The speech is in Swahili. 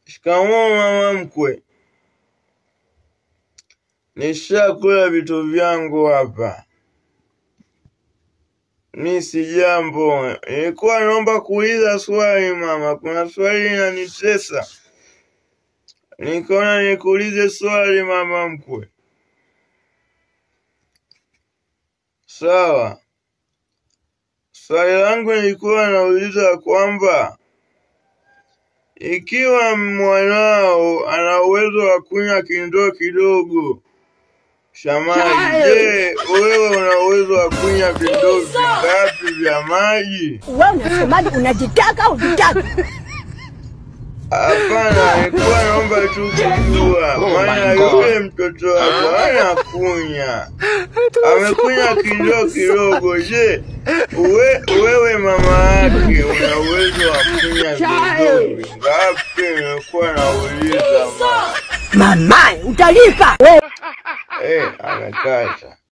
Shikamoo mama mkwe. Nishakula vitu vyangu hapa. Mimi si jambo. Nilikuwa naomba kuuliza swali mama. Kuna swali linanitesa. Nikaona nikuulize swali mama mkwe. Sawa. Swali langu nilikuwa nauliza kwamba ikiwa mwanao ana uwezo wa kunywa kindoo kidogo cha maji, je, wewe una uwezo wa kunywa vindoo vingapi vya maji? Wewe unasemaje, unajitaka au unajitaka? Hapana, nilikuwa naomba tu kujua. Maana yule mtoto wako anakunya. Amekunya kindoo kidogo. Je, wewe mama yake una uwezo wa kunya vindoo vingapi? Nilikuwa nauliza mama. Mama, utalipa. Amekata.